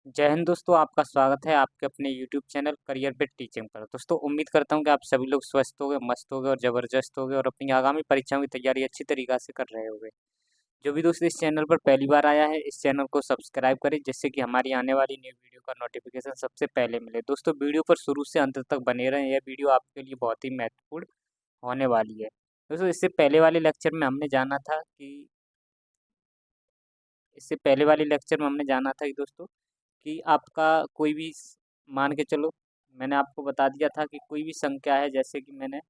जय हिंद दोस्तों, आपका स्वागत है आपके अपने YouTube channel career bit teaching पर। दोस्तों उम्मीद करता हूं कि आप सभी लोग स्वस्थ होंगे, मस्त होंगे और ज़बरदस्त होंगे और अपनी आगामी परीक्षाओं की तैयारी अच्छी तरीक़ा से कर रहे होंगे। जो भी दोस्त इस चैनल पर पहली बार आया है, इस चैनल को सब्सक्राइब करें जिससे कि हमारी आने वाली न्यू वीडियो का नोटिफिकेशन सबसे पहले मिले। दोस्तों वीडियो पर शुरू से अंत तक बने रहें, यह वीडियो आपके लिए बहुत ही महत्वपूर्ण होने वाली है। दोस्तों इससे पहले वाले लेक्चर में हमने जाना था कि इससे पहले वाले लेक्चर में हमने जाना था कि दोस्तों कि आपका कोई भी मान के चलो, मैंने आपको बता दिया था कि कोई भी संख्या है, जैसे कि मैंने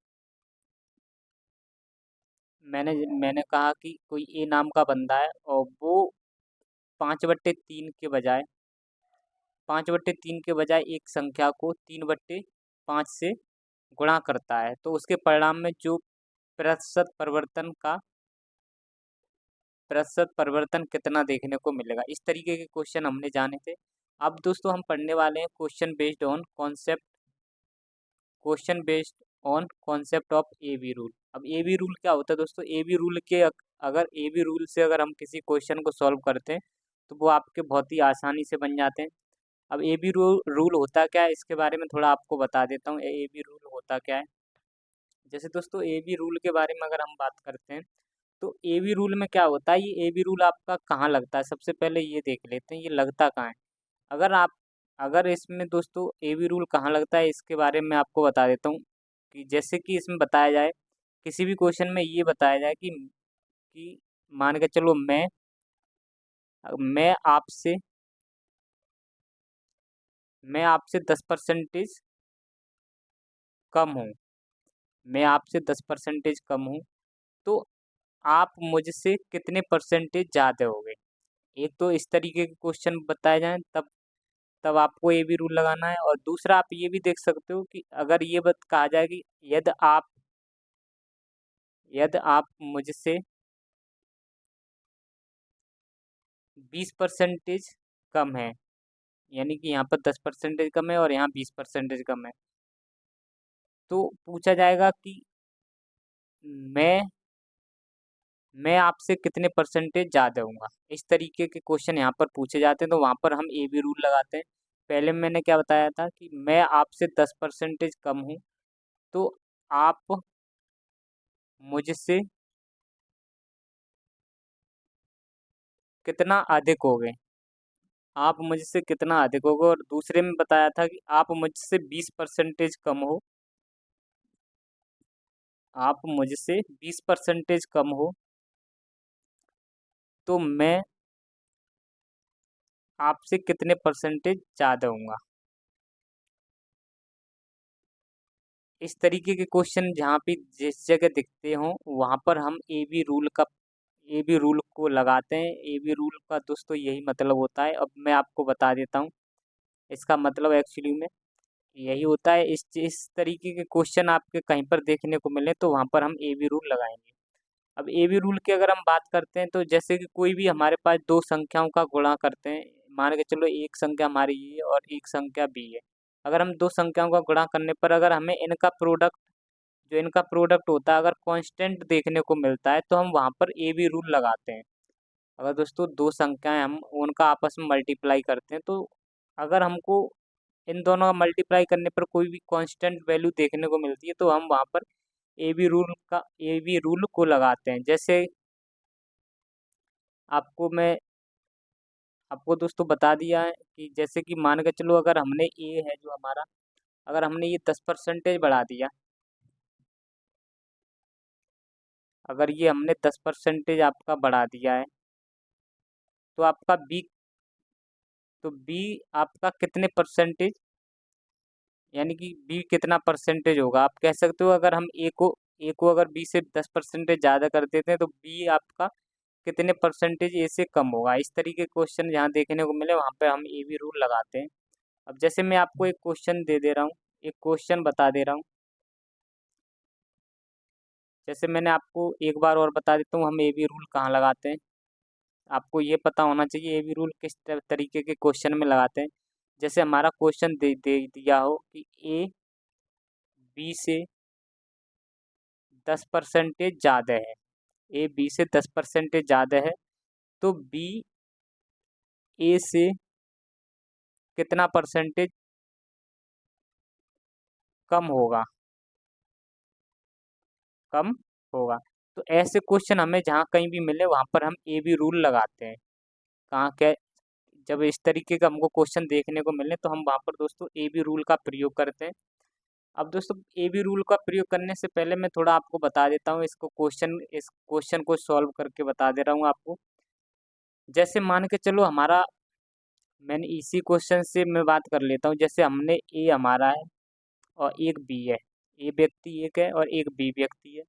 मैंने मैंने कहा कि कोई ए नाम का बंदा है और वो 5/3 के बजाय 5/3 के बजाय एक संख्या को 3/5 से गुणा करता है, तो उसके परिणाम में जो प्रतिशत परिवर्तन का प्रतिशत परिवर्तन कितना देखने को मिलेगा, इस तरीके के क्वेश्चन हमने जाने थे। अब दोस्तों हम पढ़ने वाले हैं question based on concept of A B rule. अब ए बी रूल क्या होता है दोस्तों? ए बी रूल के अगर ए बी रूल से अगर हम किसी क्वेश्चन को सॉल्व करते हैं तो वो आपके बहुत ही आसानी से बन जाते हैं। अब ए बी रूल होता क्या है, इसके बारे में थोड़ा आपको बता देता हूँ। ए बी रूल होता क्या है, जैसे दोस्तों ए बी रूल के बारे में अगर हम बात करते हैं तो ए बी रूल में क्या होता है, ये ए बी रूल आपका कहाँ लगता है, सबसे पहले ये देख लेते हैं ये लगता कहाँ है। अगर आप अगर इसमें दोस्तों ए बी रूल कहाँ लगता है, इसके बारे में आपको बता देता हूँ कि जैसे कि इसमें बताया जाए, किसी भी क्वेश्चन में ये बताया जाए कि मान के चलो मैं आपसे मैं आपसे 10% कम हूँ मैं आपसे 10% कम हूँ, तो आप मुझसे कितने परसेंटेज ज़्यादा होगे। एक तो इस तरीके के क्वेश्चन बताए जाएँ, तब तब आपको ये भी रूल लगाना है। और दूसरा आप ये भी देख सकते हो कि अगर ये बात कहा जाए कि यदि आप मुझसे 20% कम है, यानी कि यहाँ पर 10% कम है और यहाँ 20% कम है, तो पूछा जाएगा कि मैं मैं आपसे कितने परसेंटेज ज़्यादा हूँगा। इस तरीके के क्वेश्चन यहाँ पर पूछे जाते हैं, तो वहाँ पर हम ए बी रूल लगाते हैं। पहले मैंने क्या बताया था कि मैं आपसे 10% कम हूँ, तो आप मुझसे कितना अधिक होगे आप मुझसे कितना अधिक होगे। और दूसरे में बताया था कि आप मुझसे 20% कम हो, तो मैं आपसे कितने परसेंटेज ज़्यादा हूँगा। इस तरीके के क्वेश्चन जहाँ पे जिस जगह दिखते हों, वहाँ पर हम ए बी रूल को लगाते हैं। ए बी रूल का दोस्तों यही मतलब होता है। अब मैं आपको बता देता हूँ, इसका मतलब एक्चुअली में यही होता है। इस तरीके के क्वेश्चन आपके कहीं पर देखने को मिले तो वहाँ पर हम ए बी रूल लगाएंगे। अब ए बी रूल की अगर हम बात करते हैं, तो जैसे कि कोई भी हमारे पास दो संख्याओं का गुणा करते हैं, मान के चलो एक संख्या हमारी ये है और एक संख्या बी है। अगर हम दो संख्याओं का गुणा करने पर अगर हमें इनका प्रोडक्ट होता है, अगर कांस्टेंट देखने को मिलता है, तो हम वहाँ पर ए बी रूल लगाते हैं। अगर दोस्तों दो संख्याएं हम उनका आपस में मल्टीप्लाई करते हैं, तो अगर हमको इन दोनों का मल्टीप्लाई करने पर कोई भी कांस्टेंट वैल्यू देखने को मिलती है, तो हम वहाँ पर ए बी रूल को लगाते हैं। जैसे आपको मैं आपको दोस्तों बता दिया है कि जैसे कि मान के चलो, अगर हमने ए है जो हमारा, अगर हमने ये 10% बढ़ा दिया, अगर ये हमने 10% आपका बढ़ा दिया है, तो बी आपका कितने परसेंटेज, यानी कि बी कितना परसेंटेज होगा। आप कह सकते हो अगर हम ए को अगर बी से 10% ज़्यादा कर देते हैं, तो बी आपका कितने परसेंटेज ए से कम होगा। इस तरीके के क्वेश्चन जहाँ देखने को मिले वहाँ पे हम ए बी रूल लगाते हैं। अब जैसे मैं आपको एक क्वेश्चन दे दे रहा हूँ, एक क्वेश्चन बता दे रहा हूँ। जैसे मैंने आपको एक बार और बता देता हूँ हम ए बी रूल कहाँ लगाते हैं। आपको ये पता होना चाहिए ए बी रूल किस तरीके के क्वेश्चन में लगाते हैं। जैसे हमारा क्वेश्चन दे दे दिया हो कि ए बी से 10% ज़्यादा है, ए बी से 10% ज़्यादा है, तो बी ए से कितना परसेंटेज कम होगा, कम होगा। तो ऐसे क्वेश्चन हमें जहाँ कहीं भी मिले वहाँ पर हम ए बी रूल लगाते हैं। कहाँ क्या, जब इस तरीके का हमको क्वेश्चन देखने को मिले तो हम वहाँ पर दोस्तों ए बी रूल का प्रयोग करते हैं। अब दोस्तों ए बी रूल का प्रयोग करने से पहले मैं थोड़ा आपको बता देता हूँ इसको, इस क्वेश्चन को सॉल्व करके बता दे रहा हूँ आपको। जैसे मान के चलो हमारा, मैंने इसी क्वेश्चन से मैं बात कर लेता हूँ। जैसे हमने ए हमारा है और एक बी है, ए व्यक्ति एक है और एक बी व्यक्ति है,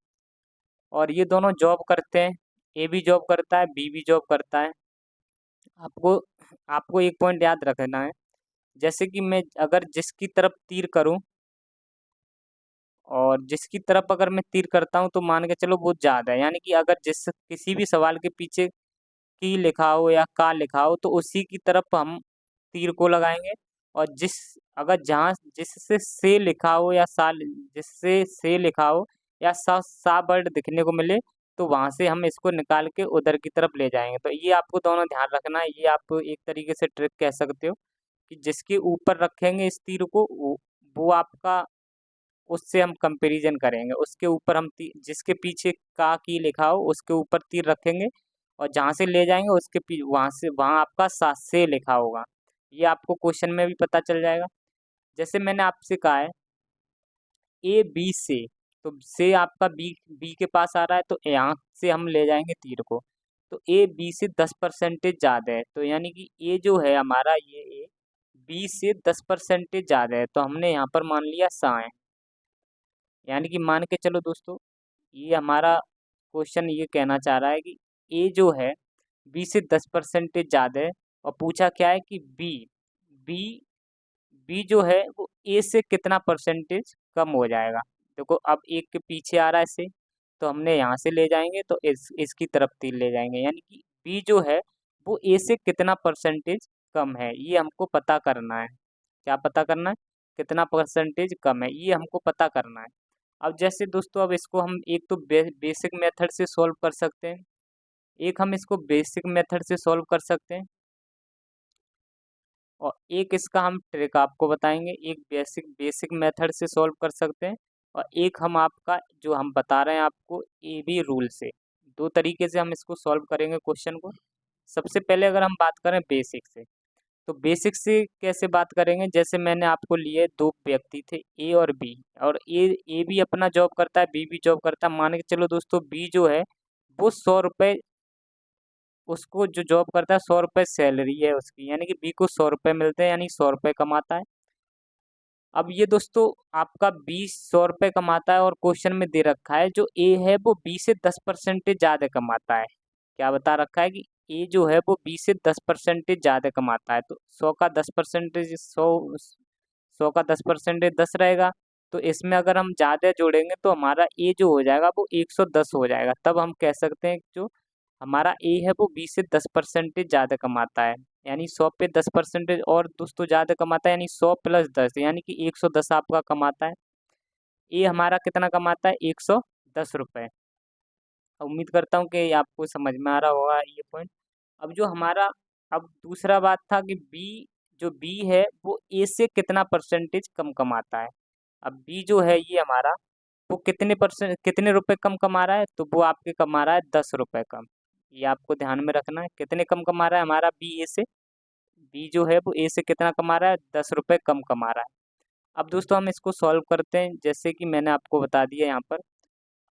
और ये दोनों जॉब करते हैं। ए भी जॉब करता है, बी भी जॉब करता है। आपको आपको एक पॉइंट याद रखना है, जैसे कि मैं अगर जिसकी तरफ तीर करूं, और जिसकी तरफ अगर मैं तीर करता हूं तो मान के चलो वो ज़्यादा है, यानी कि अगर जिस किसी भी सवाल के पीछे की लिखा हो या का लिखा हो तो उसी की तरफ हम तीर को लगाएंगे। और अगर जहाँ जिससे से लिखा हो या जिससे से लिखा हो या सा वर्ड दिखने को मिले तो वहां से हम इसको निकाल के उधर की तरफ ले जाएंगे। तो ये आपको दोनों ध्यान रखना है। ये आप एक तरीके से ट्रिक कह सकते हो कि जिसके ऊपर रखेंगे इस तीर को वो आपका, उससे हम कंपैरिजन करेंगे। उसके ऊपर हम जिसके पीछे का की लिखा हो उसके ऊपर तीर रखेंगे और जहाँ से ले जाएंगे उसके वहाँ आपका सा से लिखा होगा। ये आपको क्वेश्चन में भी पता चल जाएगा। जैसे मैंने आपसे कहा है ए बी से, तो से आपका बी बी के पास आ रहा है तो यहाँ से हम ले जाएंगे तीर को। तो ए बी से 10% ज़्यादा है, तो यानी कि ए जो है हमारा, ये ए बी से 10% ज़्यादा है, तो हमने यहाँ पर मान लिया सा है। यानी कि मान के चलो दोस्तों, ये हमारा क्वेश्चन ये कहना चाह रहा है कि ए जो है बी से 10% ज़्यादा है, और पूछा क्या है कि बी बी जो है वो ए से कितना परसेंटेज कम हो जाएगा। देखो अब एक के पीछे आ रहा है से, तो हमने यहाँ से ले जाएंगे तो इसकी तरफ तीर ले जाएंगे, यानी कि बी जो है वो ए से कितना परसेंटेज कम है, ये हमको पता करना है। क्या पता करना है? कितना परसेंटेज कम है, ये हमको पता करना है। अब जैसे दोस्तों, अब इसको हम एक तो बेसिक मेथड से सॉल्व कर सकते हैं, एक हम इसको बेसिक मेथड से सॉल्व कर सकते हैं, और एक इसका हम ट्रिक आपको बताएंगे। एक बेसिक बेसिक मेथड से सॉल्व कर सकते हैं, और एक हम आपका जो हम बता रहे हैं आपको ए बी रूल से। दो तरीके से हम इसको सॉल्व करेंगे क्वेश्चन को। सबसे पहले अगर हम बात करें बेसिक से, तो बेसिक से कैसे बात करेंगे, जैसे मैंने आपको लिए दो व्यक्ति थे ए और बी, और ए भी अपना जॉब करता है, बी भी जॉब करता है। मान के चलो दोस्तों बी जो है वो 100 रुपये, उसको जो जॉब करता है 100 रुपये सैलरी है उसकी, यानी कि बी को 100 रुपये मिलते हैं, यानी 100 रुपये कमाता है। अब ये दोस्तों आपका बी 100 रुपये कमाता है, और क्वेश्चन में दे रखा है जो ए है वो बी से 10% ज़्यादा कमाता है। क्या बता रखा है कि ए जो है वो बी से 10% ज़्यादा कमाता है। तो 100 का 10%, 100 का 10% 10 रहेगा। तो इसमें अगर हम ज़्यादा जोड़ेंगे तो हमारा ए जो हो जाएगा वो 110 हो जाएगा। तब हम कह सकते हैं कि जो हमारा ए है वो बी से 10% ज़्यादा कमाता है, यानी 100 पे 10% और दोस्तों ज़्यादा कमाता है, यानी 100 + 10, यानी कि 110 आपका कमाता है। ए हमारा कितना कमाता है? 110 रुपये। उम्मीद करता हूँ कि आपको समझ में आ रहा होगा ये पॉइंट। अब जो हमारा, अब दूसरा बात था कि बी है वो ए से कितना परसेंटेज कम कमाता है। अब बी जो है ये हमारा, वो कितने रुपए कम कमा रहा है, तो वो आपके कमा रहा है 10 रुपये कम। ये आपको ध्यान में रखना है, कितने कम कमा रहा है हमारा बी ए से। बी जो है वो ए से कितना कमा रहा है? 10 रुपये कम कमा रहा है। अब दोस्तों हम इसको सॉल्व करते हैं, जैसे कि मैंने आपको बता दिया यहाँ पर।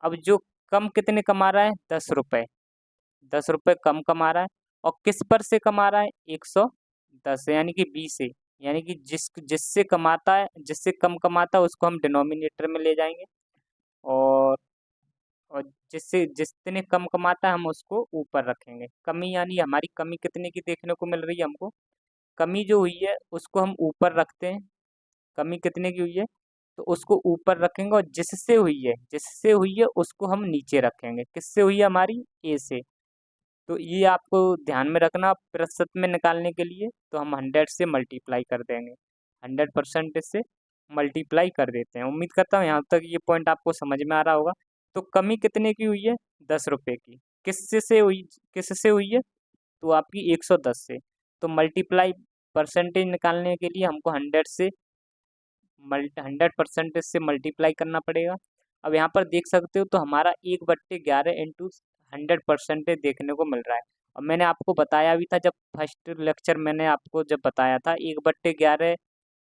अब जो कम कितने कमा रहा है? 10 रुपये। 10 रुपये कम कमा रहा है, और किस पर से कमा रहा है? 110, यानी कि बी से। यानी कि जिससे कमाता है, जिससे कम कमाता है उसको हम डिनोमिनेटर में ले जाएंगे, और और जितने कम कमाता है हम उसको ऊपर रखेंगे। कमी, यानी हमारी कमी कितने की देखने को मिल रही है हमको, कमी जो हुई है उसको हम ऊपर रखते हैं। कमी कितने की हुई है तो उसको ऊपर रखेंगे, और जिससे हुई है उसको हम नीचे रखेंगे। किससे हुई है? हमारी ए से। तो ये आपको ध्यान में रखना, प्रतिशत में निकालने के लिए तो हम 100 से मल्टीप्लाई कर देंगे, 100% से मल्टीप्लाई कर देते हैं। उम्मीद करता हूँ यहाँ तक ये पॉइंट आपको समझ में आ रहा होगा। तो कमी कितने की हुई है? 10 रुपये की। किससे हुई है? तो आपकी 110 से। तो मल्टीप्लाई परसेंटेज निकालने के लिए हमको 100% से मल्टीप्लाई करना पड़ेगा। अब यहाँ पर देख सकते हो तो हमारा 1/11 इंटू 100% देखने को मिल रहा है। और मैंने आपको बताया भी था, जब फर्स्ट लेक्चर मैंने आपको जब बताया था 1/11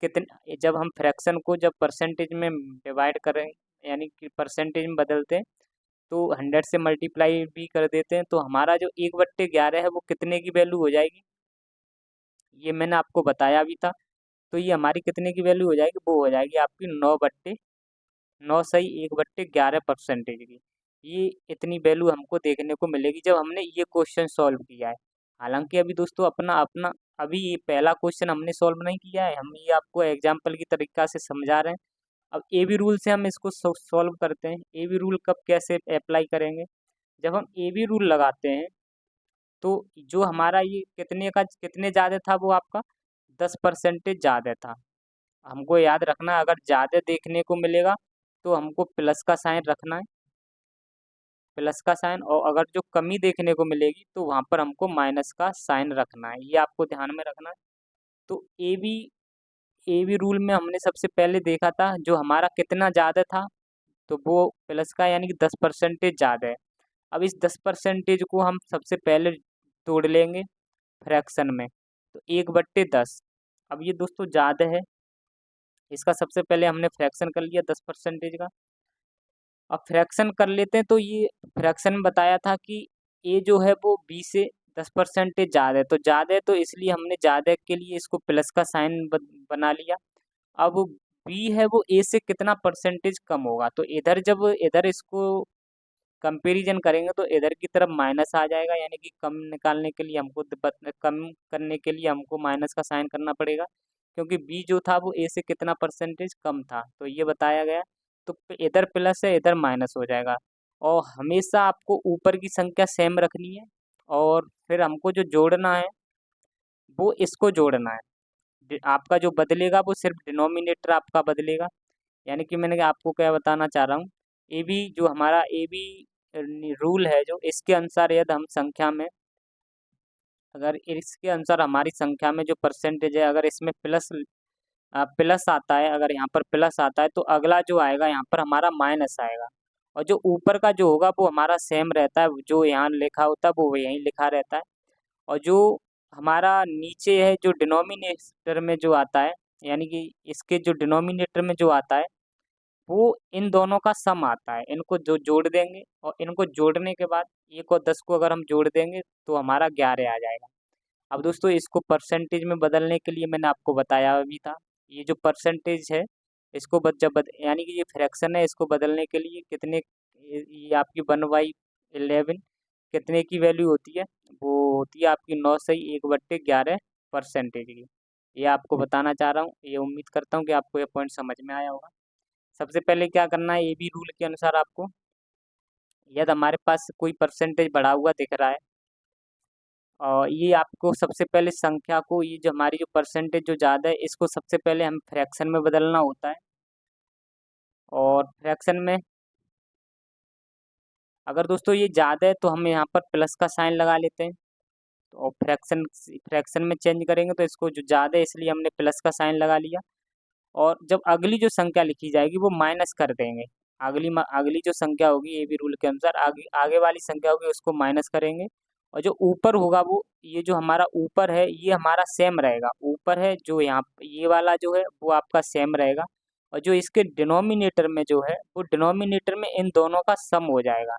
कितने, जब हम फ्रैक्शन को जब परसेंटेज में डिवाइड करें यानी कि परसेंटेज में बदलते हैं तो 100 से मल्टीप्लाई भी कर देते हैं तो हमारा जो 1/11 है वो कितने की वैल्यू हो जाएगी, ये मैंने आपको बताया भी था। तो ये हमारी कितने की वैल्यू हो जाएगी, वो हो जाएगी आपकी 9 सही 1/11% की। ये इतनी वैल्यू हमको देखने को मिलेगी जब हमने ये क्वेश्चन सॉल्व किया है। हालांकि अभी दोस्तों अपना अपना अभी ये पहला क्वेश्चन हमने सॉल्व नहीं किया है, हम ये आपको एग्जाम्पल की तरीका से समझा रहे हैं। अब ए बी रूल से हम इसको सॉल्व करते हैं। ए बी रूल कब कैसे अप्लाई करेंगे, जब हम ए बी रूल लगाते हैं तो जो हमारा ये कितने ज़्यादा था, वो आपका 10% ज़्यादा था। हमको याद रखना अगर ज़्यादा देखने को मिलेगा तो हमको प्लस का साइन रखना है, प्लस का साइन, और अगर जो कमी देखने को मिलेगी तो वहाँ पर हमको माइनस का साइन रखना है, ये आपको ध्यान में रखना है। तो ए बी रूल में हमने सबसे पहले देखा था जो हमारा कितना ज़्यादा था, तो वो प्लस का यानी कि 10% ज़्यादा है। अब इस 10% को हम सबसे पहले तोड़ लेंगे फ्रैक्शन में, तो 1/10। अब ये दोस्तों ज़्यादा है, इसका सबसे पहले हमने फ्रैक्शन कर लिया 10% का। अब फ्रैक्शन कर लेते हैं तो ये फ्रैक्शन में बताया था कि ए जो है वो बी से 10% ज़्यादा है, तो ज़्यादा है तो इसलिए हमने ज़्यादा के लिए इसको प्लस का साइन बना लिया। अब बी है वो ए से कितना परसेंटेज कम होगा, तो इधर जब इधर इसको कंपैरिजन करेंगे तो इधर की तरफ माइनस आ जाएगा, यानी कि कम निकालने के लिए हमको कम करने के लिए हमको माइनस का साइन करना पड़ेगा, क्योंकि बी जो था वो ए से कितना परसेंटेज कम था, तो ये बताया गया। तो इधर प्लस है इधर माइनस हो जाएगा, और हमेशा आपको ऊपर की संख्या सेम रखनी है, और फिर हमको जो जोड़ना है वो इसको जोड़ना है। आपका जो बदलेगा वो सिर्फ डिनोमिनेटर आपका बदलेगा। यानी कि मैंने आपको क्या बताना चाह रहा हूँ, ए बी जो हमारा ए बी रूल है जो इसके अनुसार यदि हम संख्या में, अगर इसके अनुसार हमारी संख्या में जो परसेंटेज है अगर इसमें प्लस आता है, अगर यहाँ पर प्लस आता है तो अगला जो आएगा यहाँ पर हमारा माइनस आएगा, और जो ऊपर का जो होगा वो हमारा सेम रहता है, जो यहाँ लिखा होता है वो यहीं लिखा रहता है। और जो हमारा नीचे है जो डिनोमिनेटर में जो आता है, यानी कि इसके जो डिनोमिनेटर में जो आता है वो इन दोनों का सम आता है, इनको जो जोड़ देंगे और इनको जोड़ने के बाद 1 और 10 को अगर हम जोड़ देंगे तो हमारा 11 आ जाएगा। अब दोस्तों इसको परसेंटेज में बदलने के लिए मैंने आपको बताया भी था, ये जो परसेंटेज है इसको यानी कि ये फ्रैक्शन है, इसको बदलने के लिए कितने, ये आपकी 1/11 कितने की वैल्यू होती है, वो होती है आपकी 9 सही 1/11% की। ये आपको बताना चाह रहा हूँ, ये उम्मीद करता हूँ कि आपको ये पॉइंट समझ में आया होगा। सबसे पहले क्या करना है, ए बी रूल के अनुसार आपको, यदि हमारे पास कोई परसेंटेज बढ़ा हुआ दिख रहा है, और ये आपको सबसे पहले संख्या को, ये जो हमारी जो परसेंटेज जो ज़्यादा है इसको सबसे पहले हम फ्रैक्शन में बदलना होता है। और फ्रैक्शन में अगर दोस्तों ये ज़्यादा है तो हम यहाँ पर प्लस का साइन लगा लेते हैं, तो और फ्रैक्शन में चेंज करेंगे तो इसको जो ज़्यादा है इसलिए हमने प्लस का साइन लगा लिया। और जब अगली जो संख्या लिखी जाएगी वो माइनस कर देंगे, अगली जो संख्या होगी ए बी रूल के अनुसार आगे आगे वाली संख्या होगी उसको माइनस करेंगे, और जो ऊपर होगा वो, ये जो हमारा ऊपर है ये हमारा सेम रहेगा, ऊपर है जो यहाँ ये वाला जो है वो आपका सेम रहेगा, और जो इसके डिनोमिनेटर में जो है वो डिनोमिनेटर में इन दोनों का सम हो जाएगा,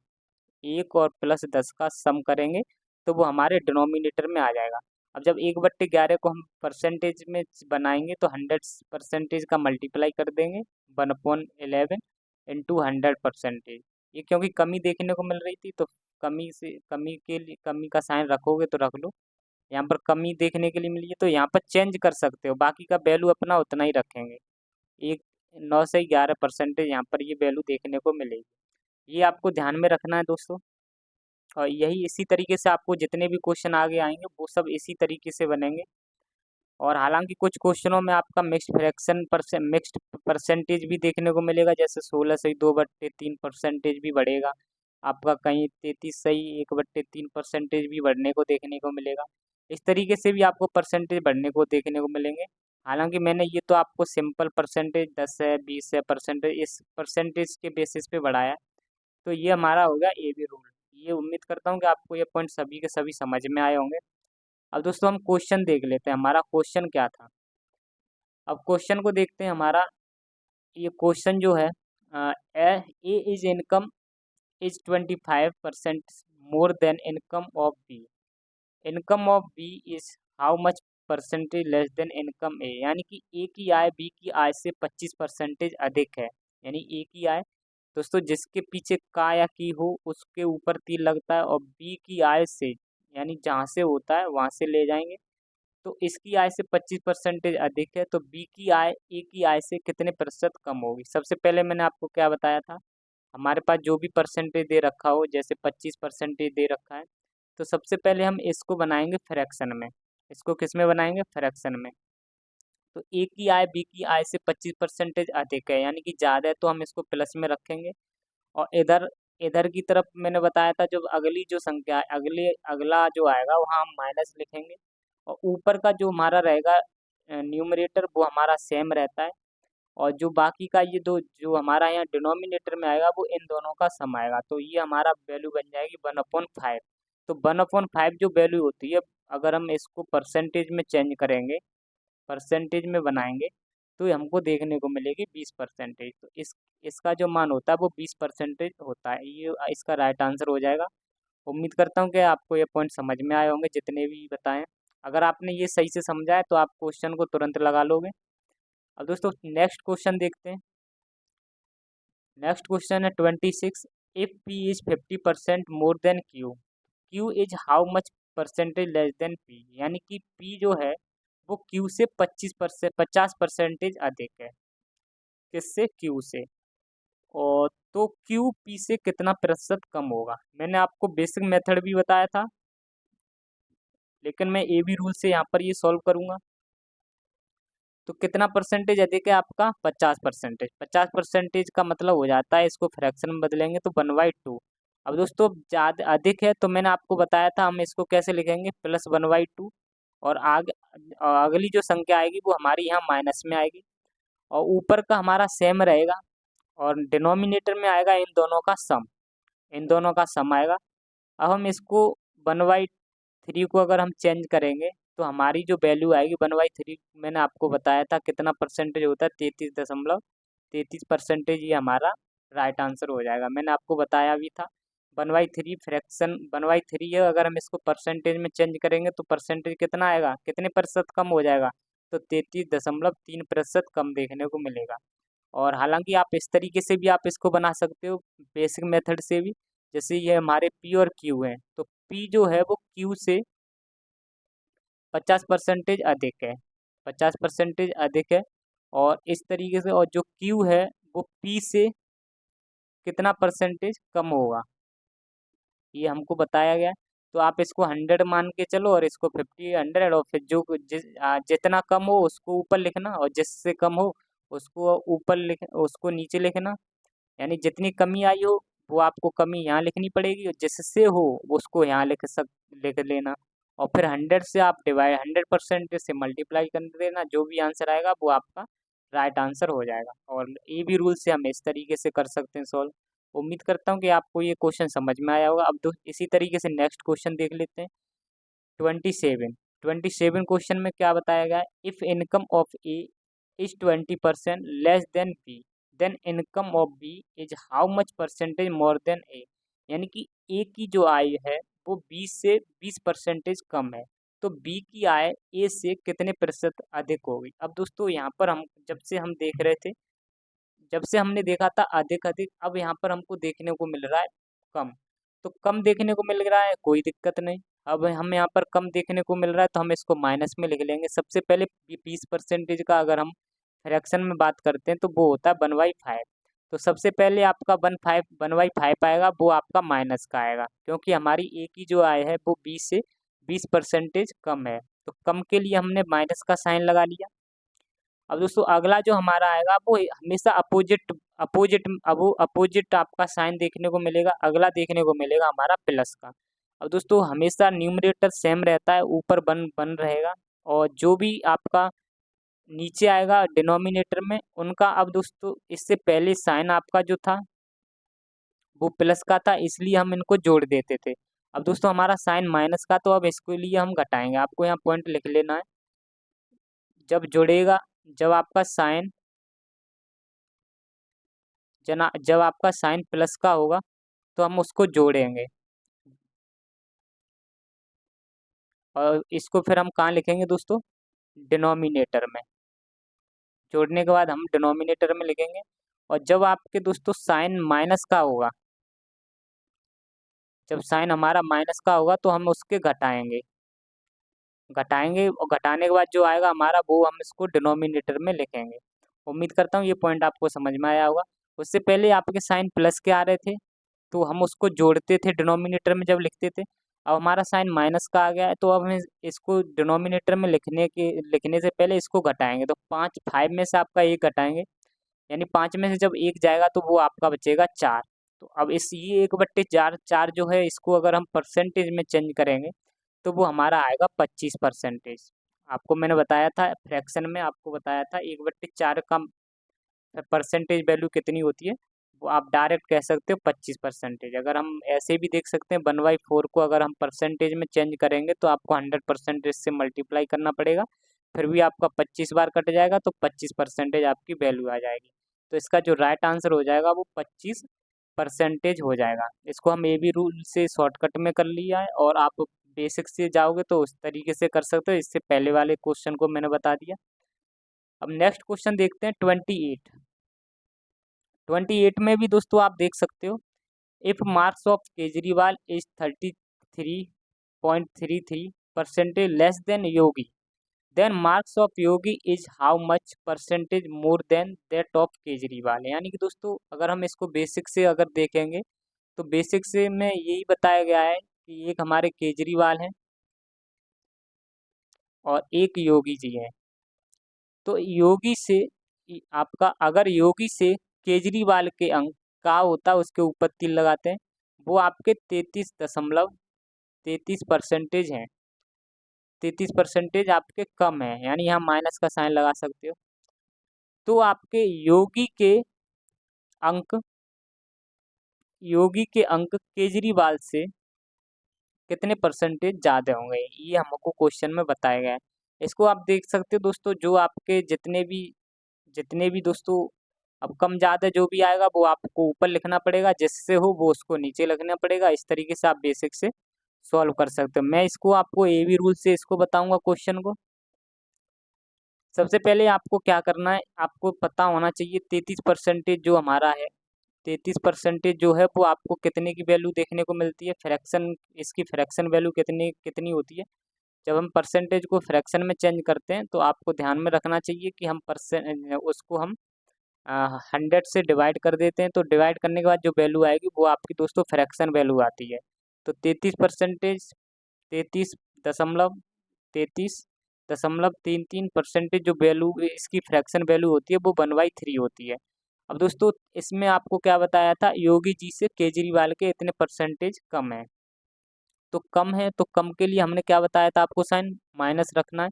1 और +10 का सम करेंगे तो वो हमारे डिनोमिनेटर में आ जाएगा। अब जब 1/11 को हम परसेंटेज में बनाएंगे तो 100% का मल्टीप्लाई कर देंगे 1/11 इंटू 100%। ये क्योंकि कमी देखने को मिल रही थी तो कमी के लिए कमी का साइन रखोगे तो रख लो, यहाँ पर कमी देखने के लिए मिली है तो यहाँ पर चेंज कर सकते हो, बाकी का वैल्यू अपना उतना ही रखेंगे। एक 9 से 11% यहाँ पर ये वैल्यू देखने को मिलेगी, ये आपको ध्यान में रखना है दोस्तों। और यही इसी तरीके से आपको जितने भी क्वेश्चन आगे आएंगे वो सब इसी तरीके से बनेंगे। और हालांकि कुछ क्वेश्चनों में आपका मिक्स्ड परसेंटेज भी देखने को मिलेगा, जैसे 16 सही 2/3% भी बढ़ेगा आपका, कहीं 33 सही 1/3% भी बढ़ने को देखने को मिलेगा। इस तरीके से भी आपको परसेंटेज बढ़ने को देखने को मिलेंगे। हालांकि मैंने ये तो आपको सिंपल परसेंटेज 10 है 20 है परसेंटेज, इस परसेंटेज के बेसिस पे बढ़ाया। तो ये हमारा हो गया ए बी रूल। ये उम्मीद करता हूँ कि आपको ये पॉइंट सभी के सभी समझ में आए होंगे। अब दोस्तों हम क्वेश्चन देख लेते हैं, हमारा क्वेश्चन क्या था। अब क्वेश्चन को देखते हैं हमारा। ये क्वेश्चन जो है A is income is 25% more than income of B. Income of B is how much percentage less than income A. यानी कि ए की आय बी की आय से 25% अधिक है। यानी ए की आय दोस्तों जिसके पीछे का या की हो उसके ऊपर तीर लगता है, और बी की आय से यानी जहाँ से होता है वहाँ से ले जाएंगे। तो इसकी आय से 25% अधिक है, तो बी की आय ए की आय से कितने प्रतिशत कम होगी। सबसे पहले मैंने आपको क्या बताया था, हमारे पास जो भी परसेंटेज दे रखा हो, जैसे 25% दे रखा है, तो सबसे पहले हम इसको बनाएंगे फ्रैक्शन में। इसको किस में बनाएंगे, फ्रैक्शन में। तो ए की आय बी की आय से 25% अधिक है, यानी कि ज़्यादा है, तो हम इसको प्लस में रखेंगे। और इधर इधर की तरफ मैंने बताया था, जो अगली जो संख्या है, अगला जो आएगा वहाँ हम माइनस लिखेंगे। और ऊपर का जो हमारा रहेगा न्यूमरेटर, वो हमारा सेम रहता है। और जो बाकी का ये दो जो हमारा यहाँ डिनोमिनेटर में आएगा, वो इन दोनों का सम आएगा। तो ये हमारा वैल्यू बन जाएगी 1/5। तो 1/5 जो वैल्यू होती है, अगर हम इसको परसेंटेज में चेंज करेंगे, परसेंटेज में बनाएंगे, तो ये हमको देखने को मिलेगी 20%। तो इसका जो मान होता है वो 20% होता है। ये इसका राइट आंसर हो जाएगा। उम्मीद करता हूँ कि आपको ये पॉइंट समझ में आए होंगे जितने भी बताएं। अगर आपने ये सही से समझा है तो आप क्वेश्चन को तुरंत लगा लोगे। अब दोस्तों नेक्स्ट क्वेश्चन देखते हैं। नेक्स्ट क्वेश्चन है 26। If P is 50% more than Q, Q is how much percentage less then P. यानी कि पी जो है वो क्यू से 50% अधिक है। किससे, क्यू से। और तो क्यू पी से कितना प्रतिशत कम होगा। मैंने आपको बेसिक मेथड भी बताया था, लेकिन मैं ए बी रूल से यहाँ पर ये सॉल्व करूँगा। तो कितना परसेंटेज अधिक है आपका, 50%। 50% का मतलब हो जाता है, इसको फ्रैक्शन में बदलेंगे तो 1/2। अब दोस्तों ज़्यादा अधिक है, तो मैंने आपको बताया था हम इसको कैसे लिखेंगे, +1/2। और अगली जो संख्या आएगी वो हमारी यहाँ माइनस में आएगी, और ऊपर का हमारा सेम रहेगा, और डिनोमिनेटर में आएगा इन दोनों का सम। इन दोनों का सम आएगा। अब हम इसको 1/3 को अगर हम चेंज करेंगे, तो हमारी जो वैल्यू आएगी 1/3, मैंने आपको बताया था कितना परसेंटेज होता है, 33.33%। ये हमारा राइट आंसर हो जाएगा। मैंने आपको बताया भी था 1/3 फ्रैक्शन 1/3 है, अगर हम इसको परसेंटेज में चेंज करेंगे तो परसेंटेज कितना आएगा, कितने प्रतिशत कम हो जाएगा, तो 33.3% कम देखने को मिलेगा। और हालांकि आप इस तरीके से भी आप इसको बना सकते हो, बेसिक मेथड से भी। जैसे ये हमारे पी और क्यू हैं, तो पी जो है वो क्यू से 50% अधिक है, 50% अधिक है। और इस तरीके से, और जो क्यू है वो पी से कितना परसेंटेज कम होगा, ये हमको बताया गया है। तो आप इसको 100 मान के चलो, और इसको 50 100, और फिर जितना कम हो उसको ऊपर लिखना, और जिससे कम हो उसको ऊपर लिख उसको नीचे लिखना। यानी जितनी कमी आई हो वो आपको कमी यहाँ लिखनी पड़ेगी, और जिससे हो वो उसको यहाँ लिख लेना। और फिर 100 से आप डिवाइड 100% से मल्टीप्लाई कर देना, जो भी आंसर आएगा वो आपका राइट आंसर हो जाएगा। और ए बी रूल से हम इस तरीके से कर सकते हैं सॉल्व। उम्मीद करता हूँ कि आपको ये क्वेश्चन समझ में आया होगा। अब इसी तरीके से नेक्स्ट क्वेश्चन देख लेते हैं। 27 क्वेश्चन में क्या बताया गया है, if income of A is 20% less than B, then income of B is how much percentage more than A. यानी कि ए की जो आय है वो बी से 20% कम है, तो बी की आय ए से कितने प्रतिशत अधिक होगी। अब दोस्तों यहाँ पर हम जब से हमने देखा था अधिक अधिक, अब यहाँ पर हमको देखने को मिल रहा है कम। तो कम देखने को मिल रहा है, कोई दिक्कत नहीं। अब हम यहाँ पर कम देखने को मिल रहा है, तो हम इसको माइनस में लिख लेंगे। सबसे पहले 20% का अगर हम फ्रैक्शन में बात करते हैं, तो वो होता है 1/5। तो सबसे पहले आपका 1/5 आएगा, वो आपका माइनस का आएगा, क्योंकि हमारी ए की जो आय है वो 20% कम है। तो कम के लिए हमने माइनस का साइन लगा लिया। अब दोस्तों अगला जो हमारा आएगा वो हमेशा अपोजिट अपोजिट अब वो अपोजिट आपका साइन देखने को मिलेगा। अगला देखने को मिलेगा हमारा प्लस का। अब दोस्तों हमेशा न्यूमरेटर सेम रहता है, ऊपर वन वन रहेगा, और जो भी आपका नीचे आएगा डिनोमिनेटर में उनका, अब दोस्तों इससे पहले साइन आपका जो था वो प्लस का था, इसलिए हम इनको जोड़ देते थे। अब दोस्तों हमारा साइन माइनस का, तो अब इसके लिए हम घटाएंगे। आपको यहाँ पॉइंट लिख लेना है, जब जुड़ेगा, जब आपका साइन जब आपका साइन प्लस का होगा तो हम उसको जोड़ेंगे, और इसको फिर हम कहाँ लिखेंगे दोस्तों, डिनोमिनेटर में। जोड़ने के बाद हम डिनोमिनेटर में लिखेंगे, और जब आपके दोस्तों साइन माइनस का होगा, जब साइन हमारा माइनस का होगा तो हम उसके घटाएंगे और घटाने के बाद जो आएगा हमारा वो हम इसको डिनोमिनेटर में लिखेंगे। उम्मीद करता हूँ ये पॉइंट आपको समझ में आया होगा। उससे पहले आपके साइन प्लस के आ रहे थे तो हम उसको जोड़ते थे डिनोमिनेटर में जब लिखते थे। अब हमारा साइन माइनस का आ गया है तो अब हम इसको डिनोमिनेटर में लिखने से पहले इसको घटाएंगे, तो 5 में से आपका एक घटाएंगे, यानी 5 में से जब एक जाएगा तो वो आपका बचेगा 4। तो अब इस ये 1/4 4 जो है इसको अगर हम परसेंटेज में चेंज करेंगे तो वो हमारा आएगा 25%। आपको मैंने बताया था फ्रैक्शन में, आपको बताया था 1/4 का परसेंटेज वैल्यू कितनी होती है, वो आप डायरेक्ट कह सकते हो 25%। अगर हम ऐसे भी देख सकते हैं 1/4 को अगर हम परसेंटेज में चेंज करेंगे तो आपको 100% से मल्टीप्लाई करना पड़ेगा, फिर भी आपका 25 बार कट जाएगा तो 25% आपकी वैल्यू आ जाएगी। तो इसका जो राइट आंसर हो जाएगा वो 25% हो जाएगा। इसको हम ए बी रूल से शॉर्टकट में कर लिया है, और आप बेसिक से जाओगे तो उस तरीके से कर सकते हो। इससे पहले वाले क्वेश्चन को मैंने बता दिया। अब नेक्स्ट क्वेश्चन देखते हैं 28 में भी दोस्तों आप देख सकते हो, if marks of Kejriwal is 33.33% less than Yogi, then marks of Yogi is how much percentage more than that of Kejriwal. यानी कि दोस्तों अगर हम इसको बेसिक से अगर देखेंगे तो बेसिक से में यही बताया गया है कि एक हमारे केजरीवाल हैं और एक योगी जी हैं। तो योगी से आपका, अगर योगी से केजरीवाल के अंक का होता है उसके ऊपर तिल लगाते हैं, वो आपके 33.33% हैं। 33% आपके कम है, यानी यहाँ माइनस का साइन लगा सकते हो। तो आपके अंक योगी के अंक केजरीवाल से कितने परसेंटेज ज़्यादा होंगे, ये हमको क्वेश्चन में बताया गया है। इसको आप देख सकते हो दोस्तों, जो आपके जितने भी दोस्तों अब कम ज़्यादा जो भी आएगा वो आपको ऊपर लिखना पड़ेगा, जिससे हो वो उसको नीचे लिखना पड़ेगा। इस तरीके से आप बेसिक से सॉल्व कर सकते हो। मैं इसको आपको ए बी रूल से इसको बताऊंगा क्वेश्चन को। सबसे पहले आपको क्या करना है, आपको पता होना चाहिए 33% जो हमारा है, 33% जो है वो आपको कितने की वैल्यू देखने को मिलती है, फ्रैक्शन, इसकी फ्रैक्शन वैल्यू कितनी कितनी होती है। जब हम परसेंटेज को फ्रैक्शन में चेंज करते हैं तो आपको ध्यान में रखना चाहिए कि हम उसको हम 100 से डिवाइड कर देते हैं, तो डिवाइड करने के बाद जो वैल्यू आएगी वो आपकी दोस्तों फ्रैक्शन वैल्यू आती है। तो 33 दशमलव 33.33% जो वैल्यू इसकी फ्रैक्शन वैल्यू होती है वो 1/3 होती है। अब दोस्तों इसमें आपको क्या बताया था, योगी जी से केजरीवाल के इतने परसेंटेज कम है। तो कम है तो कम के लिए हमने क्या बताया था, आपको साइन माइनस रखना है,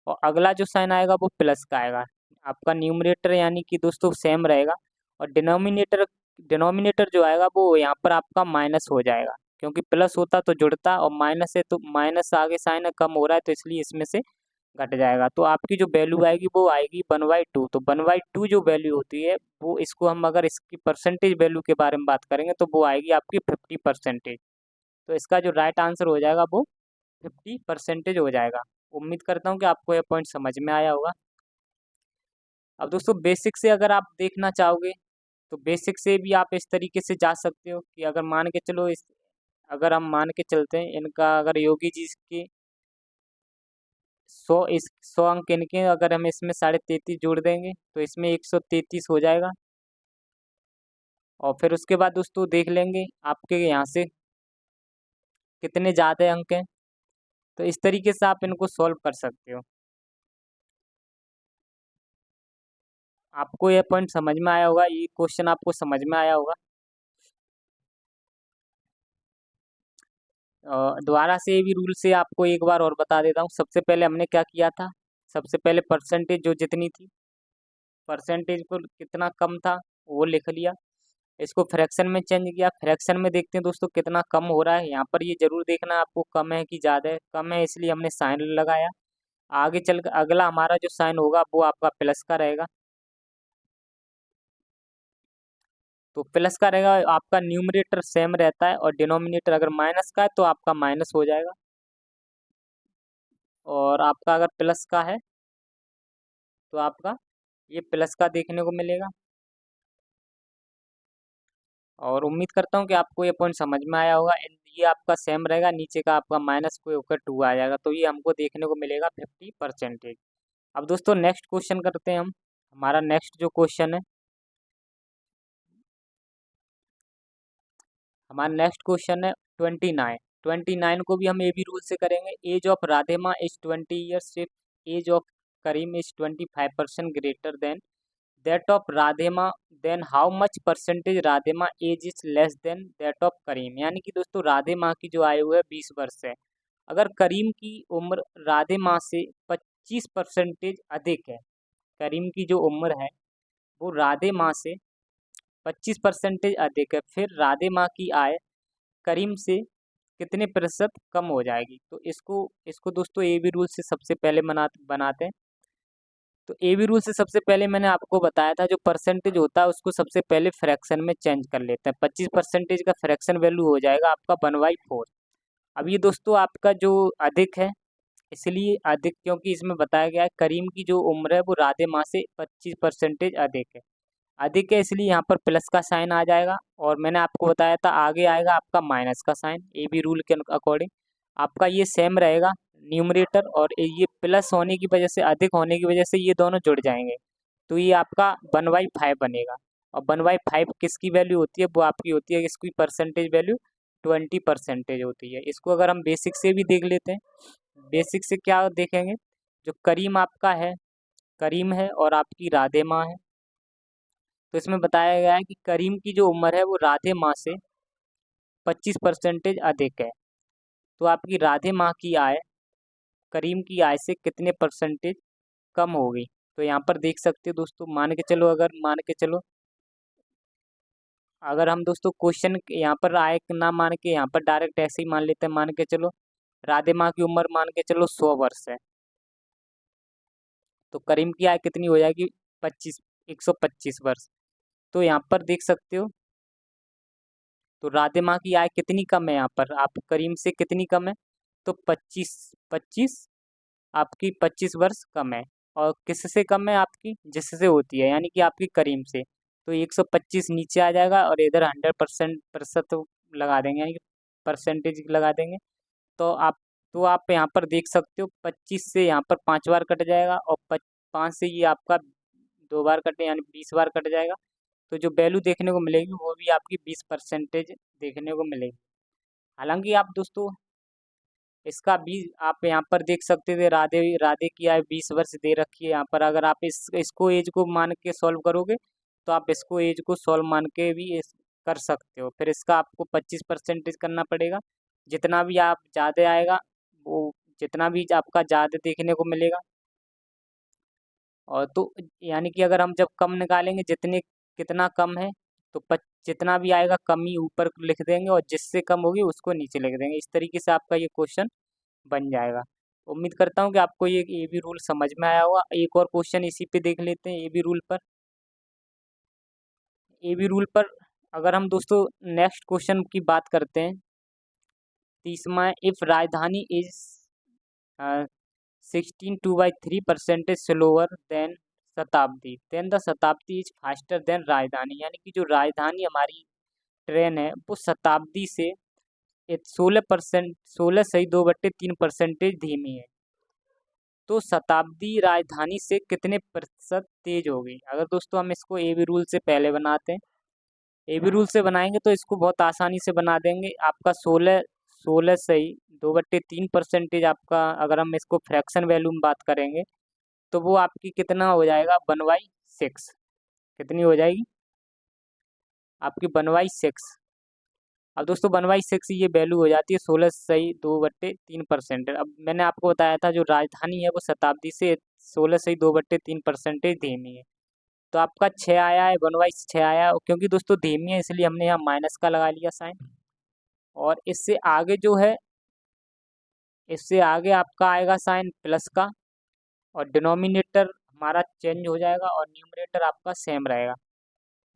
और अगला जो साइन आएगा वो प्लस का आएगा। आपका न्यूमरेटर यानी कि दोस्तों सेम रहेगा, और डिनोमिनेटर जो आएगा वो यहाँ पर आपका माइनस हो जाएगा, क्योंकि प्लस होता तो जुड़ता, और माइनस है तो माइनस आगे साइन है, कम हो रहा है तो इसलिए इसमें से घट जाएगा। तो आपकी जो वैल्यू आएगी वो आएगी 1/2। तो 1/2 जो वैल्यू होती है वो, इसको हम अगर इसकी परसेंटेज वैल्यू के बारे में बात करेंगे तो वो आएगी आपकी 50%। तो इसका जो राइट आंसर हो जाएगा वो 50% हो जाएगा। उम्मीद करता हूँ कि आपको यह पॉइंट समझ में आया होगा। अब दोस्तों बेसिक से अगर आप देखना चाहोगे तो बेसिक से भी आप इस तरीके से जा सकते हो कि अगर मान के चलो अगर हम मान के चलते हैं इनका, अगर योगी जी के 100 अंक इनके, अगर हम इसमें 33.5 जोड़ देंगे तो इसमें 133 हो जाएगा। और फिर उसके बाद दोस्तों देख लेंगे आपके यहाँ से कितने ज़्यादा अंक हैं, तो इस तरीके से आप इनको सॉल्व कर सकते हो। आपको यह पॉइंट समझ में आया होगा, ये क्वेश्चन आपको समझ में आया होगा। दोबारा से भी रूल से आपको एक बार और बता देता हूँ। सबसे पहले हमने क्या किया था, सबसे पहले परसेंटेज जो जितनी थी, परसेंटेज को कितना कम था वो लिख लिया। इसको फ्रैक्शन में चेंज किया, फ्रैक्शन में देखते हैं दोस्तों कितना कम हो रहा है। यहाँ पर ये जरूर देखना आपको कम है कि ज़्यादा है। कम है इसलिए हमने साइन लगाया। आगे चल कर अगला हमारा जो साइन होगा वो आपका प्लस का रहेगा। तो प्लस का रहेगा, आपका न्यूमरेटर सेम रहता है और डिनोमिनेटर अगर माइनस का है तो आपका माइनस हो जाएगा। और आपका अगर प्लस का है तो आपका ये प्लस का देखने को मिलेगा। और उम्मीद करता हूँ कि आपको ये पॉइंट समझ में आया होगा। ये आपका सेम रहेगा, नीचे का आपका माइनस को होकर 2 आ जाएगा, तो ये हमको देखने को मिलेगा 50%। अब दोस्तों नेक्स्ट क्वेश्चन करते हैं हम। हमारा नेक्स्ट जो क्वेश्चन है, हमारा नेक्स्ट क्वेश्चन है 29। 29 को भी हम ए बी रूल से करेंगे। Age of Radhema is 20 years, age of Karim is 25% greater than that of Radhema, then how much percentage Radhema age is less than that of Karim. यानी कि दोस्तों राधेमा की जो आयु है 20 वर्ष है। अगर करीम की उम्र राधेमा से 25% अधिक है, करीम की जो उम्र है वो राधेमा से 25% अधिक है, फिर राधेमा की आय करीम से कितने प्रतिशत कम हो जाएगी। तो इसको इसको दोस्तों ए बी रूल से सबसे पहले बनाते हैं। तो ए बी रूल से सबसे पहले मैंने आपको बताया था, जो परसेंटेज होता है उसको सबसे पहले फ्रैक्शन में चेंज कर लेते हैं। 25% का फ्रैक्शन वैल्यू हो जाएगा आपका 1/4। अब ये दोस्तों आपका जो अधिक है, इसलिए अधिक क्योंकि इसमें बताया गया है करीम की जो उम्र है वो राधे माह से 25% अधिक है। अधिक है इसलिए यहाँ पर प्लस का साइन आ जाएगा। और मैंने आपको बताया था आगे आएगा आपका माइनस का साइन। ए बी रूल के अकॉर्डिंग आपका ये सेम रहेगा न्यूमरेटर, और ये प्लस होने की वजह से, अधिक होने की वजह से ये दोनों जुड़ जाएंगे, तो ये आपका 1/5 बनेगा। और 1/5 किसकी वैल्यू होती है, वो आपकी होती है, इसकी परसेंटेज वैल्यू 20% होती है। इसको अगर हम बेसिक से भी देख लेते हैं, बेसिक से क्या देखेंगे, जो करीम आपका है, करीम है और आपकी राधे माँ है, तो इसमें बताया गया है कि करीम की जो उम्र है वो राधे माँ से 25% अधिक है। तो आपकी राधे माँ की आय करीम की आय से कितने परसेंटेज कम होगी। तो यहाँ पर देख सकते हो दोस्तों, मान के चलो, अगर मान के चलो, अगर हम दोस्तों क्वेश्चन यहाँ पर आय ना मान के यहाँ पर डायरेक्ट ऐसे ही मान लेते हैं, मान के चलो राधे माँ की उम्र मान के चलो 100 वर्ष है, तो करीम की आय कितनी हो जाएगी 125 वर्ष। तो यहाँ पर देख सकते हो, तो राधे माँ की आय कितनी कम है यहाँ पर, आप करीम से कितनी कम है, तो 25 आपकी 25 वर्ष कम है। और किससे कम है, आपकी जिससे होती है, यानी कि आपकी करीम से। तो 125 नीचे आ जाएगा और इधर 100% प्रतिशत लगा देंगे, यानी कि परसेंटेज लगा देंगे। तो आप यहाँ पर देख सकते हो 25 से यहाँ पर 5 बार कट जाएगा, और 5 से ये आपका 2 बार कटे, यानी 20 बार कट जाएगा। तो जो वैल्यू देखने को मिलेगी वो भी आपकी 20% देखने को मिलेगी। हालांकि आप दोस्तों इसका भी आप यहाँ पर देख सकते थे, राधे राधे की आयु 20 वर्ष दे रखी है यहाँ पर। अगर आप इसको एज को मान के सॉल्व करोगे तो आप इसको एज को सॉल्व मान के भी कर सकते हो। फिर इसका आपको 25% करना पड़ेगा, जितना भी आप ज़्यादा आएगा वो, जितना भी आपका ज़्यादा देखने को मिलेगा। और तो यानी कि अगर हम जब कम निकालेंगे, जितने कितना कम है, तो जितना भी आएगा कम ही ऊपर लिख देंगे, और जिससे कम होगी उसको नीचे लिख देंगे। इस तरीके से आपका ये क्वेश्चन बन जाएगा। उम्मीद करता हूँ कि आपको ये ए बी रूल समझ में आया होगा। एक और क्वेश्चन इसी पे देख लेते हैं, ए बी रूल पर। ए बी रूल पर अगर हम दोस्तों नेक्स्ट क्वेश्चन की बात करते हैं, 30वां, इफ राजधानी इज 16.2/3% स्लोअर देन शताब्दी, देन द शताब्दी इज फास्टर देन राजधानी। यानी कि जो राजधानी हमारी ट्रेन है वो शताब्दी से 16%, 16 सही 2/3% धीमी है, तो शताब्दी राजधानी से कितने प्रतिशत तेज होगी। अगर दोस्तों हम इसको ए बी रूल से पहले बनाते हैं, ए बी रूल से बनाएंगे तो इसको बहुत आसानी से बना देंगे। आपका 16 सही 2/3% आपका, अगर हम इसको फ्रैक्शन वैल्यू में बात करेंगे तो वो आपकी कितना हो जाएगा 1/6। कितनी हो जाएगी आपकी 1/6। अब दोस्तों 1/6 ये वैल्यू हो जाती है 16 2/3%। अब मैंने आपको बताया था जो राजधानी है वो शताब्दी से 16 2/3% धीमी है। तो आपका 6 आया है, 1/6 आया है, क्योंकि दोस्तों धीमी है इसलिए हमने यहाँ माइनस का लगा लिया साइन। और इससे आगे जो है, इससे आगे आपका आएगा साइन प्लस का, और डिनोमिनेटर हमारा चेंज हो जाएगा और न्यूमरेटर आपका सेम रहेगा।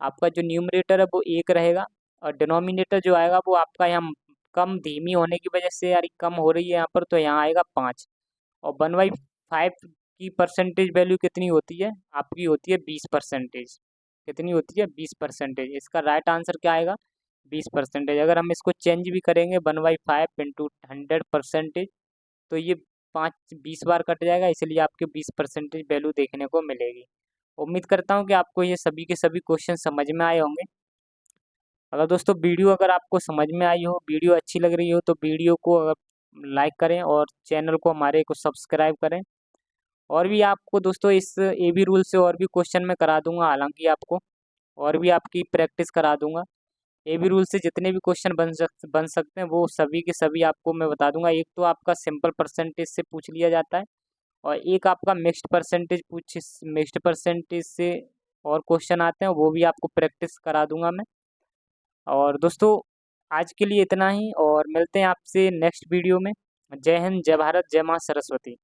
आपका जो न्यूमरेटर है वो 1 रहेगा और डिनोमिनेटर जो आएगा वो आपका यहाँ कम धीमी होने की वजह से यार कम हो रही है यहाँ पर, तो यहाँ आएगा 5। और 1/5 की परसेंटेज वैल्यू कितनी होती है? आपकी होती है 20%। कितनी होती है? 20%। इसका राइट आंसर क्या आएगा? 20%। अगर हम इसको चेंज भी करेंगे 1/5 इंटू 100%, तो ये 20 बार कट जाएगा, इसलिए आपके 20% वैल्यू देखने को मिलेगी। उम्मीद करता हूँ कि आपको ये सभी के सभी क्वेश्चन समझ में आए होंगे। अगर दोस्तों वीडियो अगर आपको समझ में आई हो, वीडियो अच्छी लग रही हो, तो वीडियो को लाइक करें और चैनल को हमारे को सब्सक्राइब करें। और भी आपको दोस्तों इस AB रूल से और भी क्वेश्चन मैं करा दूंगा, हालांकि आपको और भी आपकी प्रैक्टिस करा दूंगा। AB रूल से जितने भी क्वेश्चन बन सकते हैं वो सभी के सभी आपको मैं बता दूंगा। एक तो आपका सिंपल परसेंटेज से पूछ लिया जाता है, और एक आपका मिक्स्ड परसेंटेज से और क्वेश्चन आते हैं, वो भी आपको प्रैक्टिस करा दूंगा मैं। और दोस्तों आज के लिए इतना ही, और मिलते हैं आपसे नेक्स्ट वीडियो में। जय हिंद, जय भारत, जय माँ सरस्वती।